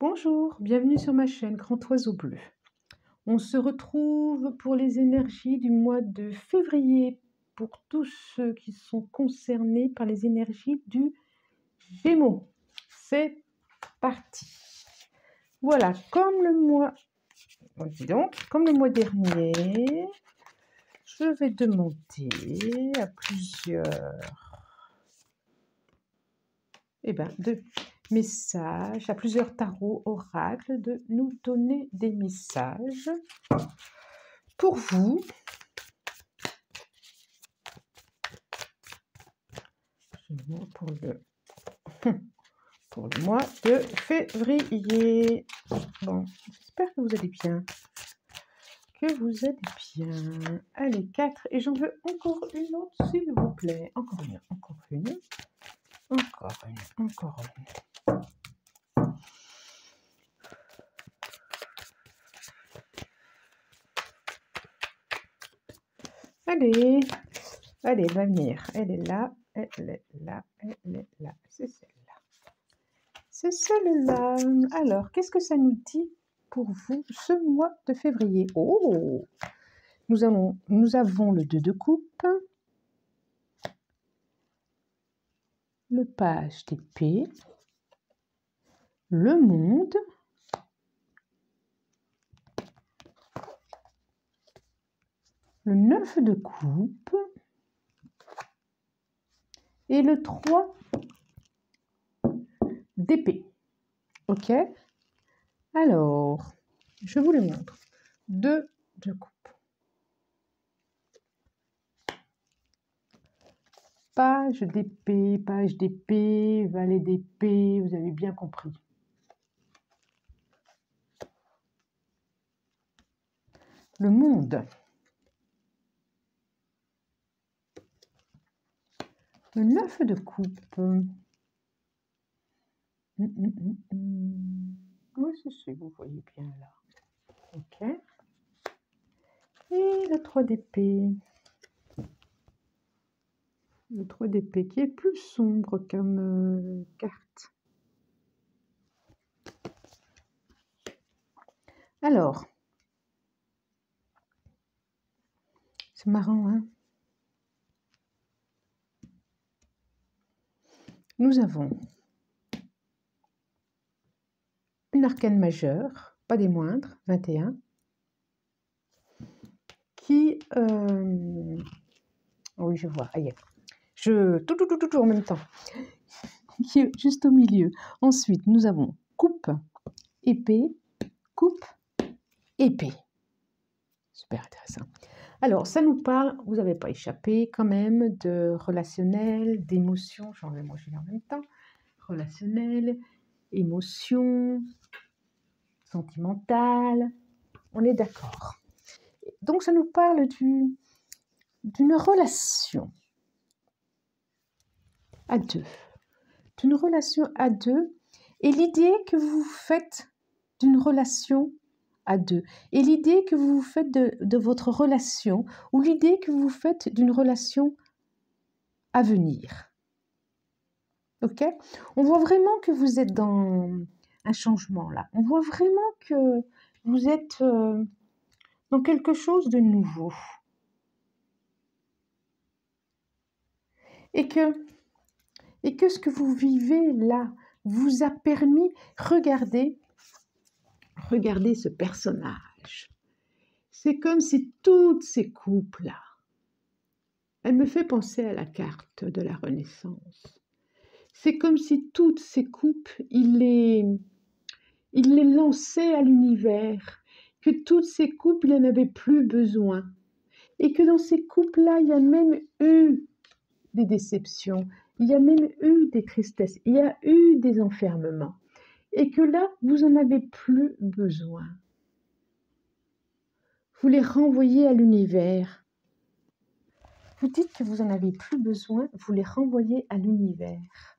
Bonjour, bienvenue sur ma chaîne Grand Oiseau Bleu. On se retrouve pour les énergies du mois de février pour tous ceux qui sont concernés par les énergies du Gémeaux. C'est parti. Voilà, comme le mois dernier, je vais demander à plusieurs tarots oracles de nous donner des messages pour vous. Pour le mois de février. Bon, j'espère que vous allez bien. Allez, 4. Et j'en veux encore une autre, s'il vous plaît. Encore une. Allez, elle va venir. Elle est là. C'est celle-là. Alors, qu'est-ce que ça nous dit pour vous ce mois de février? Oh, nous avons le 2 de coupe, le page d'épée, le monde, le 9 de coupe et le 3 d'épée. Ok? Alors, je vous le montre. 2 de coupe. Page d'épée, valet d'épée, vous avez bien compris. Le monde. Le 9 de coupe. Oui, c'est vous voyez bien là. Ok. Et le 3 d'épée. Le 3 d'épée qui est plus sombre comme carte. Alors, c'est marrant, hein? Nous avons une arcane majeure, pas des moindres, 21, qui... oui, je vois, aïe. Tout en même temps, qui est juste au milieu. Ensuite, nous avons coupe, épée, coupe, épée. Super intéressant. Alors, ça nous parle, vous n'avez pas échappé quand même, de relationnel, d'émotion, j'en vais manger en même temps, relationnel, émotion, sentimentale, on est d'accord. Donc, ça nous parle d'une relation à deux. D'une relation à deux et l'idée que vous faites d'une relation à deux et l'idée que vous faites de votre relation ou l'idée que vous faites d'une relation à venir. Ok? On voit vraiment que vous êtes dans un changement là. On voit vraiment que vous êtes dans quelque chose de nouveau. Et que ce que vous vivez là vous a permis, regardez ce personnage. C'est comme si toutes ces coupes-là, elle me fait penser à la carte de la Renaissance. C'est comme si toutes ces coupes, il les lançait à l'univers, que toutes ces coupes, il n'en avait plus besoin. Et que dans ces coupes-là, il y a même eu des déceptions, il y a même eu des tristesses, il y a eu des enfermements. Et que là, vous n'en avez plus besoin. Vous les renvoyez à l'univers. Vous dites que vous n'en avez plus besoin, vous les renvoyez à l'univers.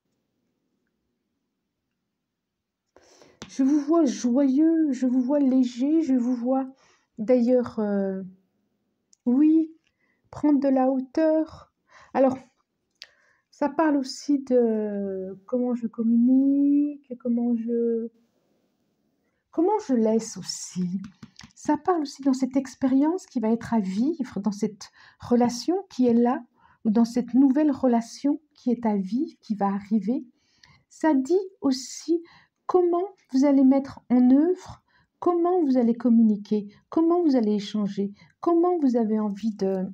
Je vous vois joyeux, je vous vois léger, je vous vois d'ailleurs, oui, prendre de la hauteur. Alors, ça parle aussi de comment je communique, comment je Comment je laisse aussi? Ça parle aussi dans cette expérience qui va être à vivre, dans cette relation qui est là, ou dans cette nouvelle relation qui est à vivre, qui va arriver. Ça dit aussi comment vous allez mettre en œuvre, comment vous allez communiquer, comment vous allez échanger, comment vous avez envie de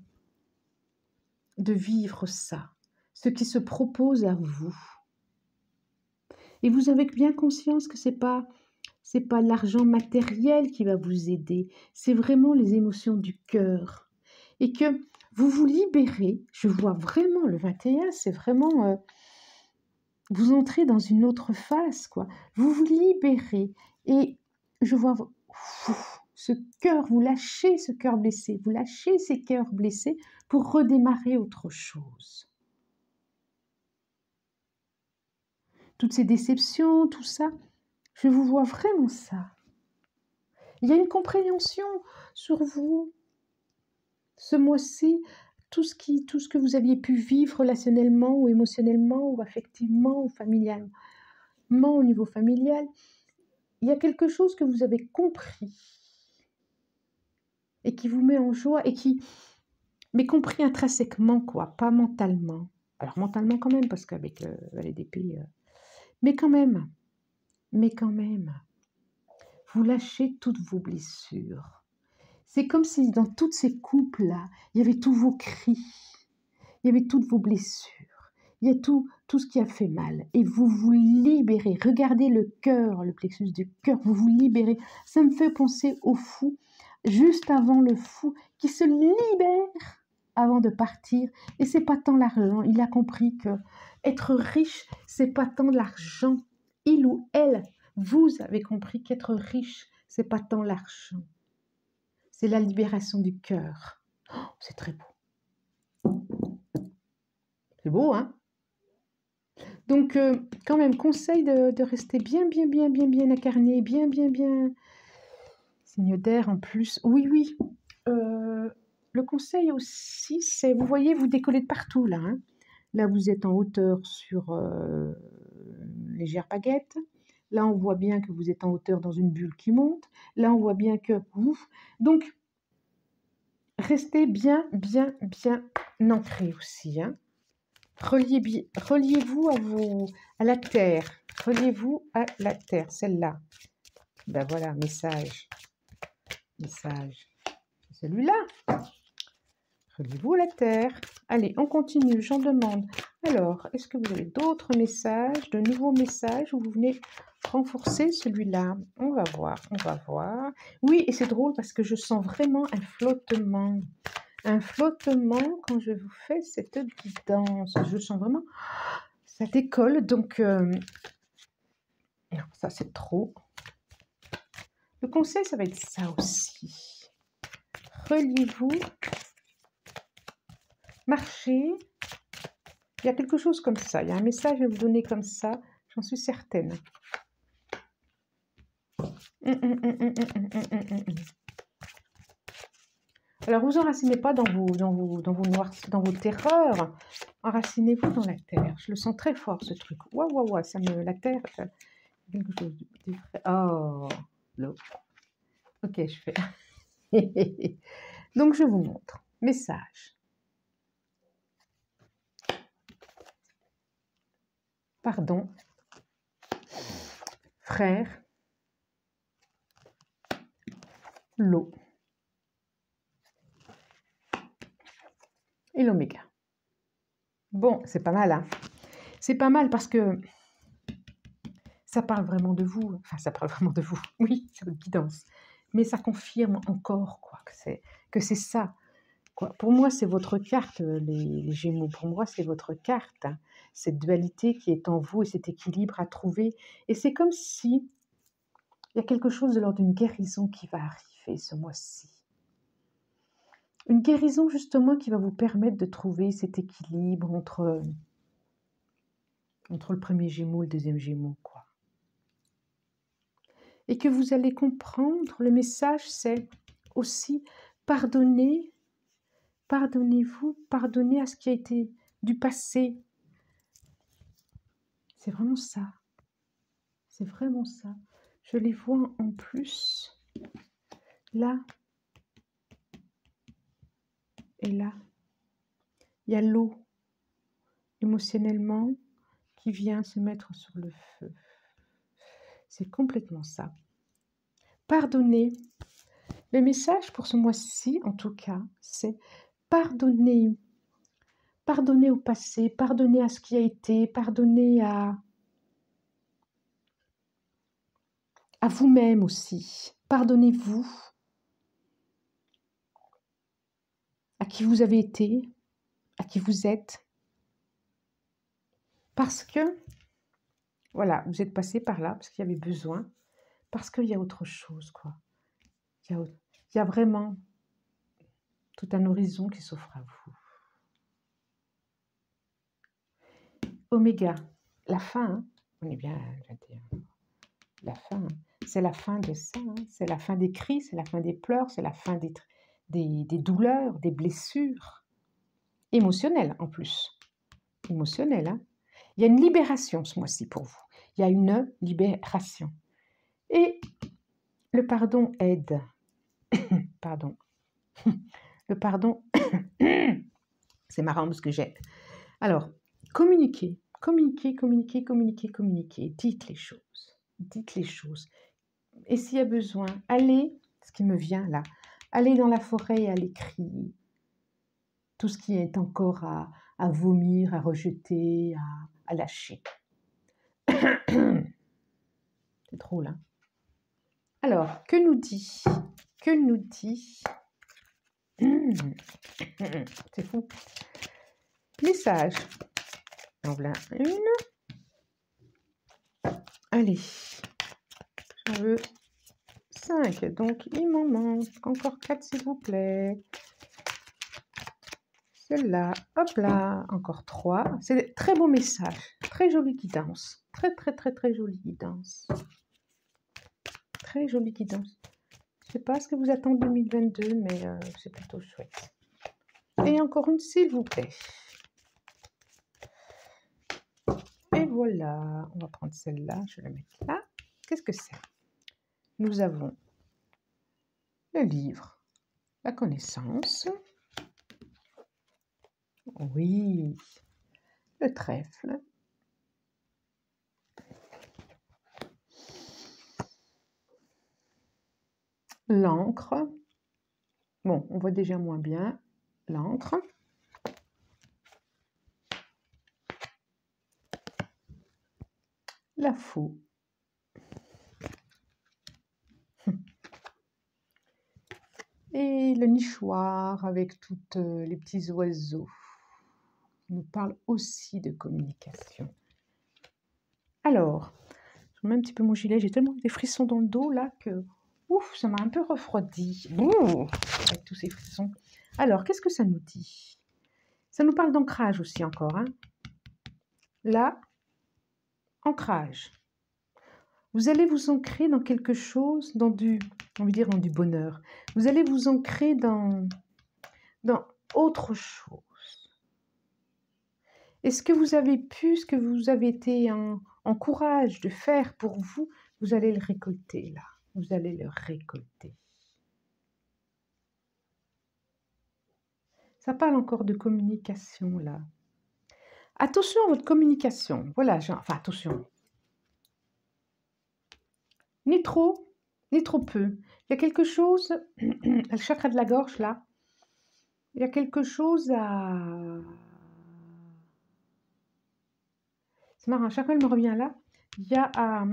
vivre ça, ce qui se propose à vous. Et vous avez bien conscience que c'est pas l'argent matériel qui va vous aider, c'est vraiment les émotions du cœur. Et que vous vous libérez, je vois vraiment le 21, c'est vraiment, vous entrez dans une autre phase, quoi. Vous vous libérez et je vois ce cœur, vous lâchez ce cœur blessé, vous lâchez ces cœurs blessés pour redémarrer autre chose. Toutes ces déceptions, tout ça, je vous vois vraiment ça. Il y a une compréhension sur vous. Ce mois-ci, tout ce que vous aviez pu vivre relationnellement ou émotionnellement ou affectivement ou familialement, au niveau familial, il y a quelque chose que vous avez compris et qui vous met en joie mais compris intrinsèquement, quoi, pas mentalement. Alors mentalement quand même, parce qu'avec le valet d'épée, mais quand même, vous lâchez toutes vos blessures. C'est comme si dans tous ces couples-là, il y avait tous vos cris, il y avait toutes vos blessures, il y a tout ce qui a fait mal. Et vous vous libérez. Regardez le cœur, le plexus du cœur, vous vous libérez. Ça me fait penser au fou, juste avant le fou, qui se libère avant de partir. Et c'est pas tant l'argent. Il a compris que être riche, c'est pas tant l'argent. Il ou elle, vous avez compris qu'être riche, c'est pas tant l'argent. C'est la libération du cœur. Oh, c'est très beau. C'est beau, hein? Donc, quand même, conseil de rester bien incarné, bien. Signe d'air en plus. Oui. Le conseil aussi, c'est, vous voyez, vous décollez de partout, là. Hein. Là, vous êtes en hauteur sur légère baguette. Là, on voit bien que vous êtes en hauteur dans une bulle qui monte. Là, on voit bien que... Ouf. Donc, restez bien ancré aussi. Hein. Reliez-vous à la terre. Reliez-vous à la terre, celle-là. Ben voilà, message. Celui-là. Reliez-vous à la terre. Allez, on continue, j'en demande. Alors, est-ce que vous avez d'autres messages, de nouveaux messages, où vous venez renforcer celui-là? On va voir. Oui, et c'est drôle parce que je sens vraiment un flottement. Un flottement quand je vous fais cette guidance. Je sens vraiment, ça décolle, donc non, ça c'est trop. Le conseil, ça va être ça aussi. Reliez-vous, marchez. Il y a quelque chose comme ça, il y a un message à vous donner comme ça, j'en suis certaine. Alors, vous enracinez pas dans vos terreurs. Enracinez-vous dans la terre. Je le sens très fort, ce truc. Waouh, la terre, quelque chose de frais. Oh, l'eau. Ok, je fais. Donc, je vous montre. Message. Pardon. Frère. L'eau. Et l'oméga. Bon, c'est pas mal, hein. C'est pas mal parce que ça parle vraiment de vous. Enfin, ça parle vraiment de vous. Oui, c'est votre guidance. Mais ça confirme encore, quoi, que c'est ça. Quoi. Pour moi, c'est votre carte, les Gémeaux. Pour moi, c'est votre carte. Hein. Cette dualité qui est en vous et cet équilibre à trouver. Et c'est comme si il y a quelque chose de l'ordre d'une guérison qui va arriver ce mois-ci. Une guérison, justement, qui va vous permettre de trouver cet équilibre entre le premier Gémeaux et le deuxième Gémeaux, quoi. Et que vous allez comprendre, le message, c'est aussi pardonner. Pardonnez-vous, pardonnez à ce qui a été du passé. C'est vraiment ça. C'est vraiment ça. Je les vois en plus là et là. Il y a l'eau émotionnellement qui vient se mettre sur le feu. C'est complètement ça. Pardonner. Le message pour ce mois-ci, en tout cas, c'est pardonner. Pardonner au passé, pardonner à ce qui a été, pardonner à vous-même aussi. Pardonnez-vous à qui vous avez été, à qui vous êtes. Parce que, voilà, vous êtes passé par là, parce qu'il y avait besoin, parce qu'il y a autre chose, quoi. Il y a vraiment tout un horizon qui s'offre à vous. Oméga, la fin, hein, on est bien le 21. La fin, hein, c'est la fin de ça, hein, c'est la fin des cris, c'est la fin des pleurs, c'est la fin des douleurs, des blessures. Émotionnelles en plus. Émotionnelles, hein. Il y a une libération ce mois-ci pour vous. Il y a une libération. Et le pardon aide. Pardon. Le pardon, c'est marrant parce que j'ai... Alors, communiquez, communiquez, communiquez, communiquez, communiquez. Dites les choses. Dites les choses. Et s'il y a besoin, allez, ce qui me vient là, allez dans la forêt et allez crier. Tout ce qui est encore à vomir, à rejeter, à lâcher. C'est drôle, hein? Alors, que nous dit? Que nous dit? C'est fou. Message. En voilà une. Allez. J'en veux 5. Donc, il m'en manque encore 4, s'il vous plaît. Celle-là. Hop là. Encore 3. C'est des très beaux messages. Très jolie guidance. Très, très, très, très jolie guidance. Très jolie guidance. Je ne sais pas ce que vous attendez 2022, mais c'est plutôt chouette. Et encore une, s'il vous plaît. Et voilà. On va prendre celle-là. Je vais la mettre là. Qu'est-ce que c'est? Nous avons le livre, la connaissance. Oui. Le trèfle. L'encre. Bon, on voit déjà moins bien l'encre. La faux. Et le nichoir avec toutes les petits oiseaux. qui nous parle aussi de communication. Alors, je mets un petit peu mon gilet. J'ai tellement des frissons dans le dos là que... Ouf, ça m'a un peu refroidi. Ouh, avec tous ces frissons. Alors, qu'est-ce que ça nous dit? Ça nous parle d'ancrage aussi encore. Hein. Là, ancrage. Vous allez vous ancrer dans quelque chose, dans du, on veut dire dans du bonheur. Vous allez vous ancrer dans autre chose. Et ce que vous avez pu, ce que vous avez été en courage de faire pour vous, vous allez le récolter là. Vous allez le récolter. Ça parle encore de communication là. Attention à votre communication. Voilà, enfin attention. Ni trop, ni trop peu. Il y a quelque chose, le chakra de la gorge là, il y a quelque chose à... C'est marrant, chaque fois elle me revient là. Il y a à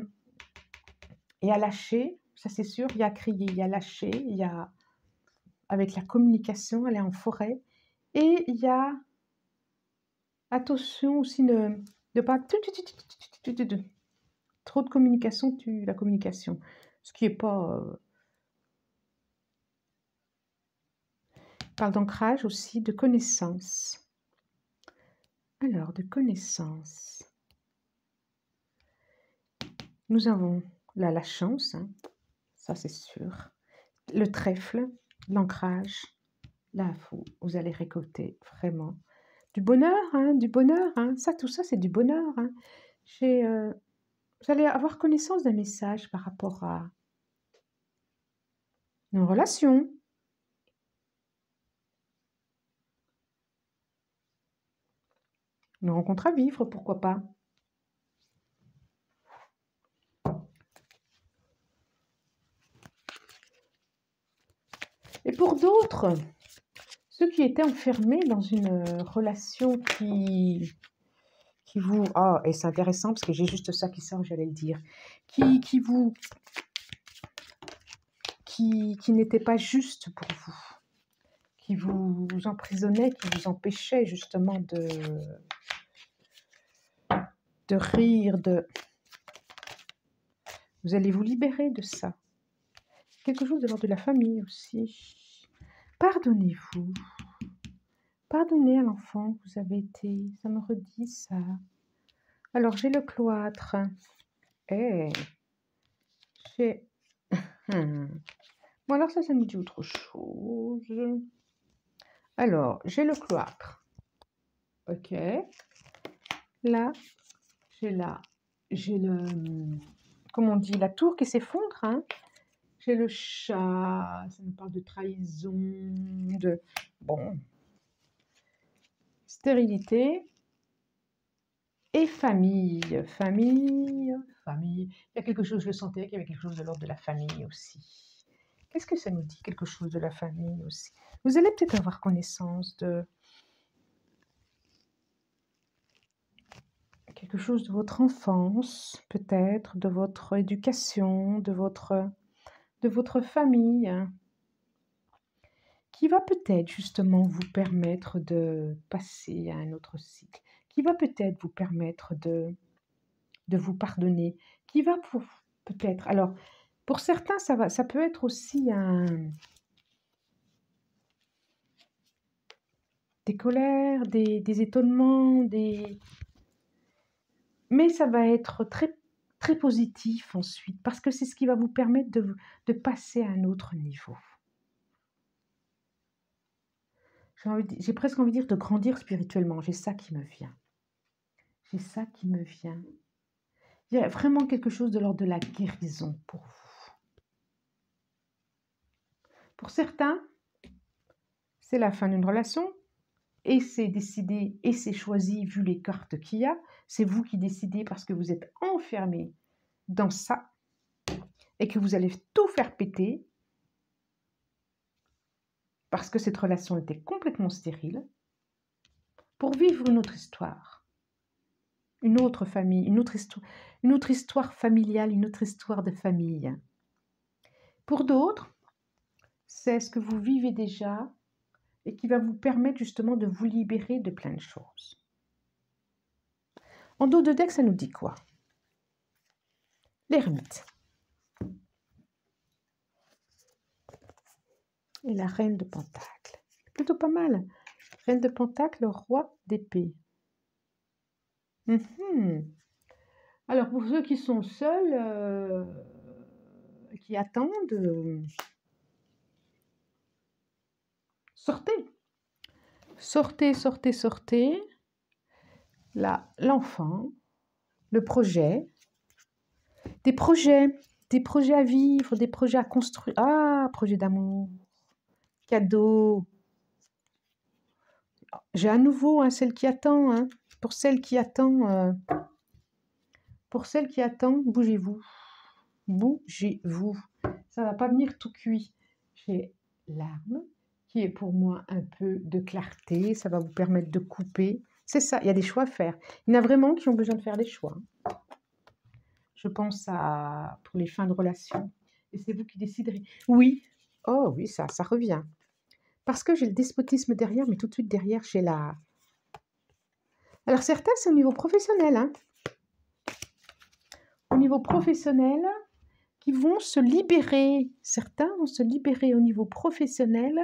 lâcher, ça c'est sûr. Il y a à crier, il y a à lâcher, il y a avec la communication, aller en forêt. Et il y a attention aussi de pas trop de communication tue la communication. Ce qui n'est pas... parle d'ancrage aussi, de connaissance. Alors, de connaissance. Nous avons là la chance, hein, ça c'est sûr. Le trèfle, l'ancrage. Là, vous allez récolter vraiment du bonheur, hein, du bonheur. Hein. Ça, tout ça, c'est du bonheur. Hein. Vous allez avoir connaissance d'un message par rapport à une relation. Une rencontre à vivre, pourquoi pas. Et pour d'autres, ceux qui étaient enfermés dans une relation qui vous... Ah, et c'est intéressant parce que j'ai juste ça qui sort, j'allais le dire. Qui n'était pas juste pour vous. Qui vous emprisonnait, qui vous empêchait justement de rire, de... Vous allez vous libérer de ça. Quelque chose de l'ordre de la famille aussi. Pardonnez-vous. Pardonnez à l'enfant que vous avez été. Ça me redit ça. Alors, j'ai le cloître. Eh, j'ai... Bon, alors ça nous dit autre chose. Alors, j'ai le cloître. Ok. Là, j'ai le... Comment on dit? La tour qui s'effondre, hein. J'ai le chat. Ça nous parle de trahison, de... Bon. Stérilité. Et famille. Famille. Il y a quelque chose, je le sentais qu'il y avait quelque chose de l'ordre de la famille aussi. Qu'est-ce que ça nous dit, quelque chose de la famille aussi? Vous allez peut-être avoir connaissance de quelque chose de votre enfance, peut-être, de votre éducation, de votre famille, hein, qui va peut-être justement vous permettre de passer à un autre cycle, qui va peut-être vous permettre de vous pardonner, qui va peut-être... Alors, pour certains, ça peut être aussi des colères, des étonnements, mais ça va être très, très positif ensuite, parce que c'est ce qui va vous permettre de passer à un autre niveau. J'ai presque envie de dire de grandir spirituellement. J'ai ça qui me vient. J'ai ça qui me vient. Il y a vraiment quelque chose de l'ordre de la guérison pour vous. Pour certains, c'est la fin d'une relation. Et c'est décidé et c'est choisi vu les cartes qu'il y a. C'est vous qui décidez parce que vous êtes enfermé dans ça et que vous allez tout faire péter parce que cette relation était complètement stérile pour vivre une autre histoire, une autre famille, une autre histoire familiale, une autre histoire de famille. Pour d'autres, c'est ce que vous vivez déjà et qui va vous permettre justement de vous libérer de plein de choses. En dos de deck, ça nous dit quoi? L'ermite. Et la reine de Pentacle. Plutôt pas mal. Reine de Pentacle, roi d'épée. Alors, pour ceux qui sont seuls, qui attendent, sortez. Sortez, sortez, sortez. Là, l'enfant, le projet. Des projets à vivre, des projets à construire. Ah, projet d'amour. Cadeau. J'ai à nouveau celle qui attend. Hein. Pour celle qui attend, bougez-vous. Bougez-vous. Ça ne va pas venir tout cuit. J'ai l'arme qui est pour moi un peu de clarté. Ça va vous permettre de couper. C'est ça, il y a des choix à faire. Il y en a vraiment qui ont besoin de faire des choix. Je pense pour les fins de relation. Et c'est vous qui déciderez. Oui, oh oui, ça revient. Parce que j'ai le despotisme derrière, mais tout de suite derrière, j'ai la... Alors certains, c'est au niveau professionnel. Hein. Au niveau professionnel, qui vont se libérer. Certains vont se libérer au niveau professionnel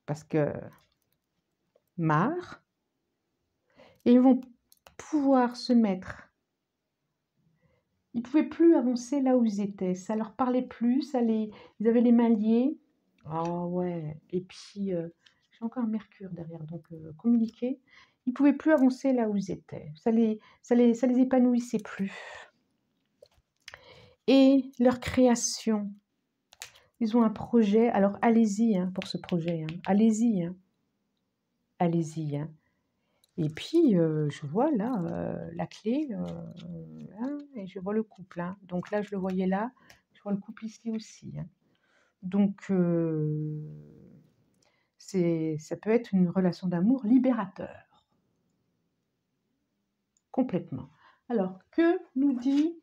parce que marre. Et ils vont pouvoir se mettre. Ils ne pouvaient plus avancer là où ils étaient. Ça leur parlait plus. Ils avaient les mains liées. Ah ouais. Et puis, J'ai encore un Mercure derrière, donc communiquer. Ils ne pouvaient plus avancer là où ils étaient. Ça les épanouissait plus. Et leur création, ils ont un projet. Alors allez-y hein, pour ce projet. Hein. Allez-y. Hein. Allez-y. Hein. Et puis, je vois là la clé, hein, et je vois le couple. Hein. Donc là, je le voyais là. Je vois le couple ici aussi. Hein. Donc, ça peut être une relation d'amour libérateur. Complètement. Alors, que nous dit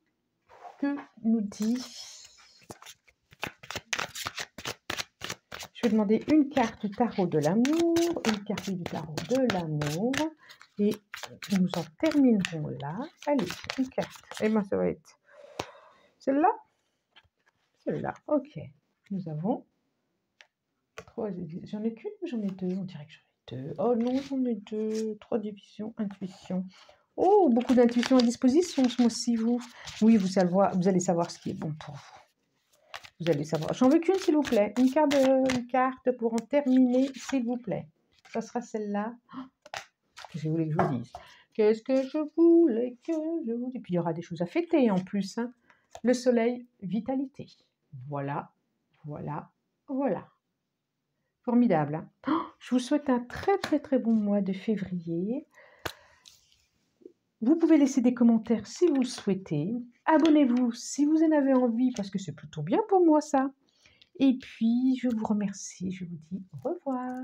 je vais demander une carte du tarot de l'amour, une carte du tarot de l'amour, et nous en terminerons là. Allez, une carte. Et bien, ça va être celle-là. Celle-là, ok. Nous avons 3. J'en ai qu'une ou j'en ai 2? On dirait que j'en ai 2. Oh non, j'en ai 2. 3 divisions, intuition. Oh, beaucoup d'intuition à disposition ce mois-ci, vous. Oui, vous allez savoir ce qui est bon pour vous. Vous allez savoir. J'en veux qu'une, s'il vous plaît. Une carte pour en terminer, s'il vous plaît. Ça sera celle-là. Qu'est-ce que je voulais que je vous dise? Qu'est-ce que je voulais que je vous dise? Et puis, il y aura des choses à fêter en plus. Hein. Le soleil, vitalité. Voilà, voilà, voilà. Formidable. Hein. Oh, je vous souhaite un très, très, très bon mois de février. Vous pouvez laisser des commentaires si vous le souhaitez. Abonnez-vous si vous en avez envie, parce que c'est plutôt bien pour moi ça. Et puis, je vous remercie. Je vous dis au revoir.